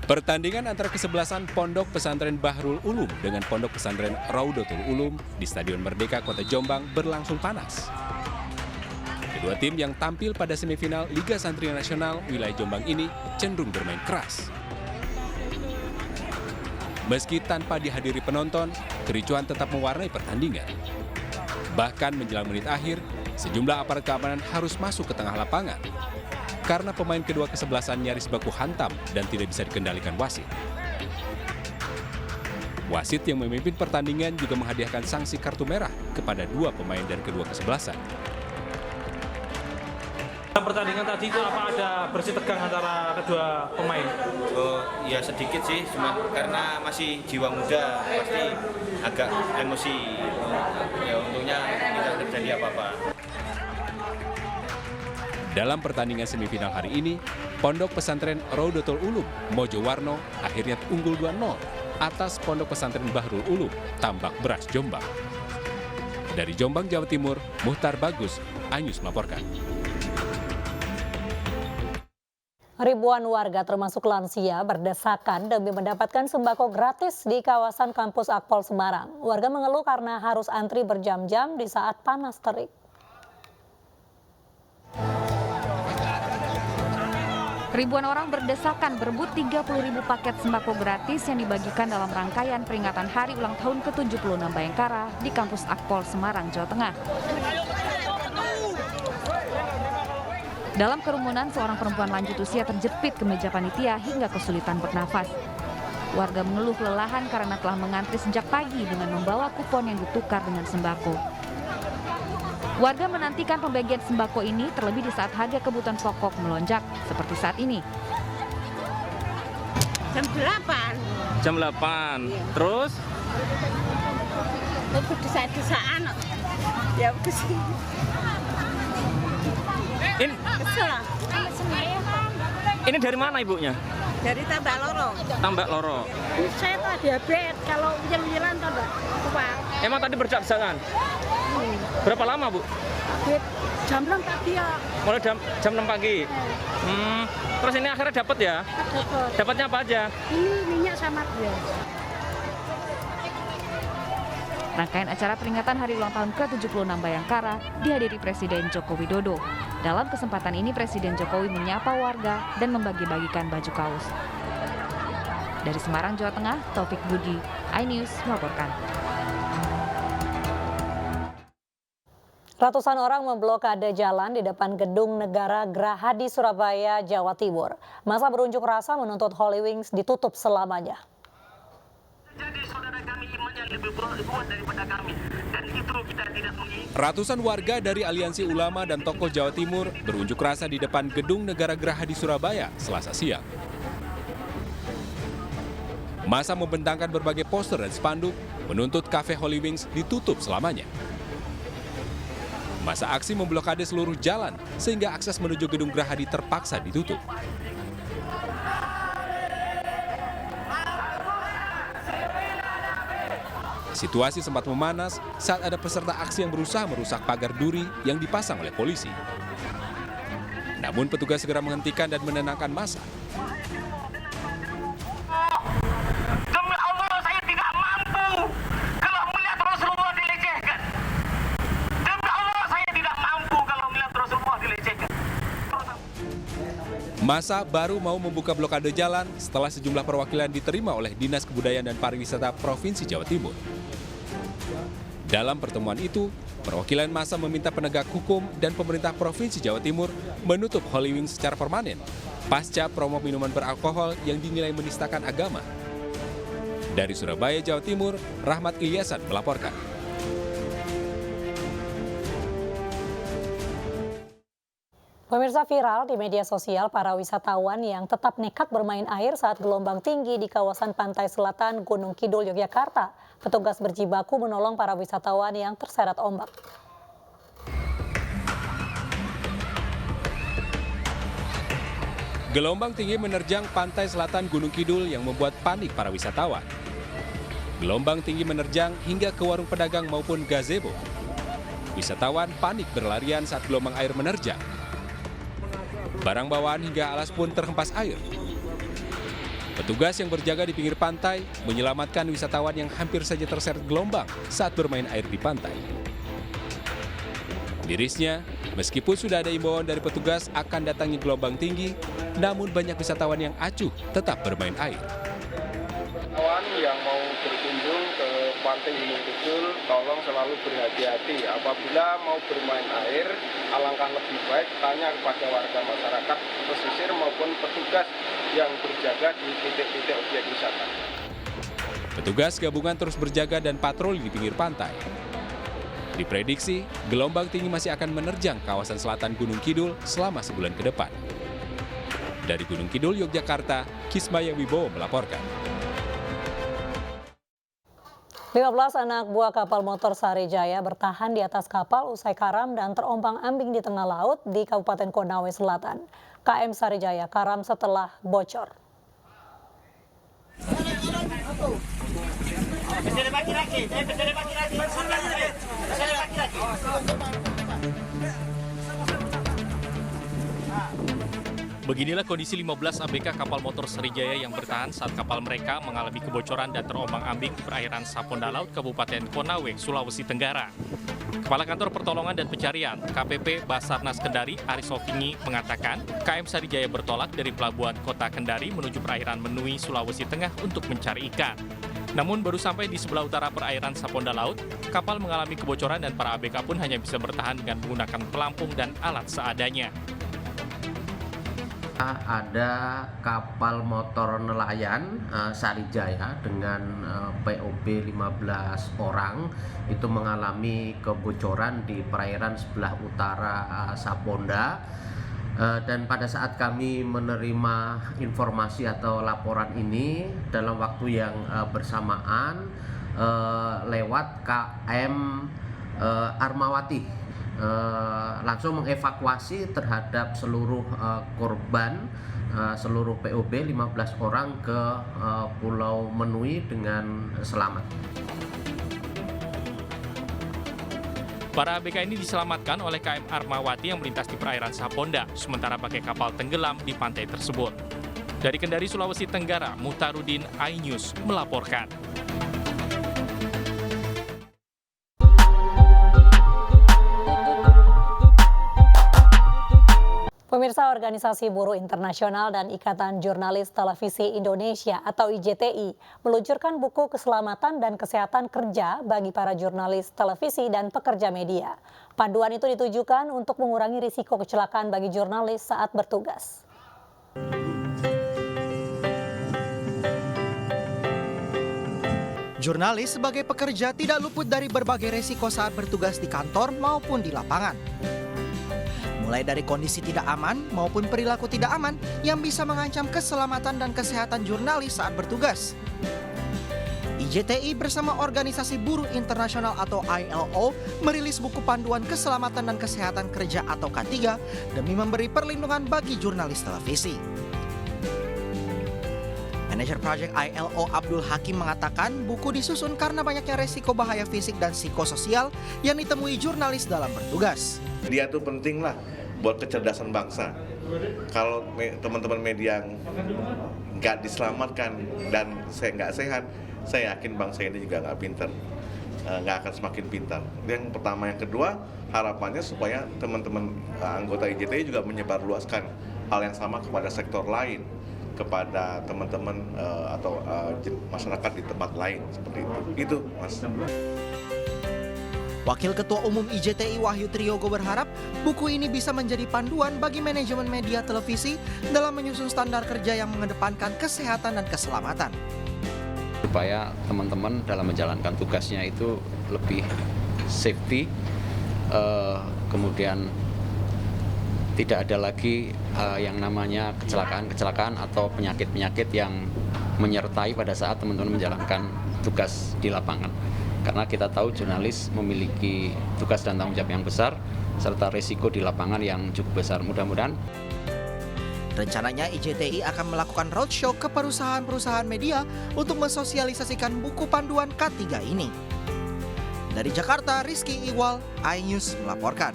Pertandingan antara kesebelasan Pondok Pesantren Bahrul Ulum dengan Pondok Pesantren Raudatul Ulum di Stadion Merdeka Kota Jombang berlangsung panas. Kedua tim yang tampil pada semifinal Liga Santri Nasional wilayah Jombang ini cenderung bermain keras. Meski tanpa dihadiri penonton, kericuan tetap mewarnai pertandingan. Bahkan menjelang menit akhir, sejumlah aparat keamanan harus masuk ke tengah lapangan karena pemain kedua kesebelasan nyaris baku hantam dan tidak bisa dikendalikan wasit. Wasit yang memimpin pertandingan juga menghadiahkan sanksi kartu merah kepada dua pemain dari kedua kesebelasan. Pertandingan tadi itu apa ada bersih tegang antara kedua pemain? Oh ya sedikit sih, cuma karena masih jiwa muda pasti agak emosi. Ya untungnya tidak terjadi apa-apa. Dalam pertandingan semifinal hari ini, Pondok Pesantren Raudatul Ulum Mojowarno akhirnya unggul 2-0 atas Pondok Pesantren Bahrul Ulum Tambak Beras Jombang. Dari Jombang, Jawa Timur, Muhtar Bagus, iNews melaporkan. Ribuan warga termasuk lansia berdesakan demi mendapatkan sembako gratis di kawasan kampus Akpol Semarang. Warga mengeluh karena harus antri berjam-jam di saat panas terik. Ribuan orang berdesakan berebut 30.000 paket sembako gratis yang dibagikan dalam rangkaian peringatan Hari Ulang Tahun ke-76 Bayangkara di kampus Akpol Semarang, Jawa Tengah. Dalam kerumunan, seorang perempuan lanjut usia terjepit ke meja panitia hingga kesulitan bernafas. Warga mengeluh kelelahan karena telah mengantri sejak pagi dengan membawa kupon yang ditukar dengan sembako. Warga menantikan pembagian sembako ini terlebih di saat harga kebutuhan pokok melonjak, seperti saat ini. Jam 8. Jam 8. Iya. Terus? Aku desa-desaan. Ya kesini. Kesel. Ini dari mana ibunya? Dari Tambak Loro. Tambak Loro. Saya tuh diabetes, kalau ujian-ujian tuh enggak kuat. Emang tadi berdesakan? Berapa lama, Bu? Jam 6 pagi ya. Mulai jam 6 pagi. Terus ini akhirnya dapat ya? Dapat. Dapatnya apa aja? Ini minyak sama dia. Rangkaian acara peringatan Hari Ulang Tahun ke-76 Bayangkara dihadiri Presiden Joko Widodo. Dalam kesempatan ini Presiden Jokowi menyapa warga dan membagi-bagikan baju kaos. Dari Semarang, Jawa Tengah, Taufik Budi, iNews melaporkan. Ratusan orang memblokade jalan di depan Gedung Negara Geraha di Surabaya, Jawa Timur. Masa berunjuk rasa menuntut Holy Wings ditutup selamanya. Jadi saudara kami imannya lebih kuat daripada kami, dan itu kita tidak menginginkan. Ratusan warga dari Aliansi Ulama dan tokoh Jawa Timur berunjuk rasa di depan Gedung Negara Geraha di Surabaya, Selasa siang. Masa membentangkan berbagai poster dan spanduk menuntut kafe Holy Wings ditutup selamanya. Masa aksi memblokade seluruh jalan sehingga akses menuju Gedung Gerahadi terpaksa ditutup. Situasi sempat memanas saat ada peserta aksi yang berusaha merusak pagar duri yang dipasang oleh polisi. Namun petugas segera menghentikan dan menenangkan massa. Demi Allah saya tidak mampu kalau melihat Rasulullah dilecehkan. Demi Allah saya tidak mampu kalau melihat Rasulullah dilecehkan. Massa baru mau membuka blokade jalan setelah sejumlah perwakilan diterima oleh Dinas Kebudayaan dan Pariwisata Provinsi Jawa Timur. Dalam pertemuan itu, perwakilan massa meminta penegak hukum dan pemerintah Provinsi Jawa Timur menutup Holy Wings secara permanen pasca promo minuman beralkohol yang dinilai menistakan agama. Dari Surabaya, Jawa Timur, Rahmat Ilyasan melaporkan. Pemirsa, viral di media sosial para wisatawan yang tetap nekat bermain air saat gelombang tinggi di kawasan pantai selatan Gunung Kidul, Yogyakarta. Petugas berjibaku menolong para wisatawan yang terseret ombak. Gelombang tinggi menerjang pantai selatan Gunung Kidul yang membuat panik para wisatawan. Gelombang tinggi menerjang hingga ke warung pedagang maupun gazebo. Wisatawan panik berlarian saat gelombang air menerjang. Barang bawaan hingga alas pun terhempas air. Petugas yang berjaga di pinggir pantai menyelamatkan wisatawan yang hampir saja terseret gelombang saat bermain air di pantai. Mirisnya, meskipun sudah ada imbauan dari petugas akan datangi gelombang tinggi, namun banyak wisatawan yang acuh tetap bermain air. Wisatawan yang mau berkunjung ke Pantai Gunung Kidul, tolong selalu berhati-hati. Apabila mau bermain air, alangkah lebih baik tanya kepada warga masyarakat pesisir maupun petugas yang berjaga di titik-titik objek wisata. Petugas gabungan terus berjaga dan patroli di pinggir pantai. Diprediksi, gelombang tinggi masih akan menerjang kawasan selatan Gunung Kidul selama sebulan ke depan. Dari Gunung Kidul, Yogyakarta, Kismaya Wibowo melaporkan. 15 anak buah kapal motor Sarijaya bertahan di atas kapal usai karam dan terombang-ambing di tengah laut di Kabupaten Konawe Selatan. KM Sarijaya karam setelah bocor. Beginilah kondisi 15 ABK kapal motor Sarijaya yang bertahan saat kapal mereka mengalami kebocoran dan terombang-ambing di perairan Saponda Laut, Kabupaten Konawe, Sulawesi Tenggara. Kepala Kantor Pertolongan dan Pencarian KPP Basarnas Kendari, Aris Sofingi, mengatakan KM Sarijaya bertolak dari pelabuhan kota Kendari menuju perairan Menui, Sulawesi Tengah untuk mencari ikan. Namun baru sampai di sebelah utara perairan Saponda Laut, kapal mengalami kebocoran dan para ABK pun hanya bisa bertahan dengan menggunakan pelampung dan alat seadanya. Ada kapal motor nelayan Sarijaya dengan POB 15 orang itu mengalami kebocoran di perairan sebelah utara Saponda, dan pada saat kami menerima informasi atau laporan ini dalam waktu yang bersamaan lewat KM Armawati langsung mengevakuasi terhadap seluruh korban, seluruh POB 15 orang ke Pulau Menui dengan selamat. Para ABK ini diselamatkan oleh KM Armawati yang melintas di perairan Saponda, sementara pakai kapal tenggelam di pantai tersebut. Dari Kendari, Sulawesi Tenggara, Muhtarudin, iNews melaporkan. Pemirsa, Organisasi Buruh Internasional dan Ikatan Jurnalis Televisi Indonesia atau IJTI meluncurkan buku keselamatan dan kesehatan kerja bagi para jurnalis televisi dan pekerja media. Panduan itu ditujukan untuk mengurangi risiko kecelakaan bagi jurnalis saat bertugas. Jurnalis sebagai pekerja tidak luput dari berbagai risiko saat bertugas di kantor maupun di lapangan. Mulai dari kondisi tidak aman maupun perilaku tidak aman yang bisa mengancam keselamatan dan kesehatan jurnalis saat bertugas. IJTI bersama Organisasi Buruh Internasional atau ILO merilis buku panduan keselamatan dan kesehatan kerja atau K3 demi memberi perlindungan bagi jurnalis televisi. Manajer proyek ILO Abdul Hakim mengatakan buku disusun karena banyaknya resiko bahaya fisik dan psikososial yang ditemui jurnalis dalam bertugas. Media itu penting lah buat kecerdasan bangsa. Kalau teman-teman media nggak diselamatkan dan nggak sehat, saya yakin bangsa ini juga nggak pintar, nggak akan semakin pintar. Yang pertama, yang kedua, harapannya supaya teman-teman anggota IJTI juga menyebarluaskan hal yang sama kepada sektor lain, kepada teman-teman atau masyarakat di tempat lain seperti itu. Itu, Mas. Wakil Ketua Umum IJTI Wahyu Triyogo berharap buku ini bisa menjadi panduan bagi manajemen media televisi dalam menyusun standar kerja yang mengedepankan kesehatan dan keselamatan. Supaya teman-teman dalam menjalankan tugasnya itu lebih safety, kemudian tidak ada lagi yang namanya kecelakaan-kecelakaan atau penyakit-penyakit yang menyertai pada saat teman-teman menjalankan tugas di lapangan. Karena kita tahu jurnalis memiliki tugas dan tanggung jawab yang besar, serta risiko di lapangan yang cukup besar. Mudah-mudahan. Rencananya IJTI akan melakukan roadshow ke perusahaan-perusahaan media untuk mensosialisasikan buku panduan K3 ini. Dari Jakarta, Rizky Iwal, iNews melaporkan.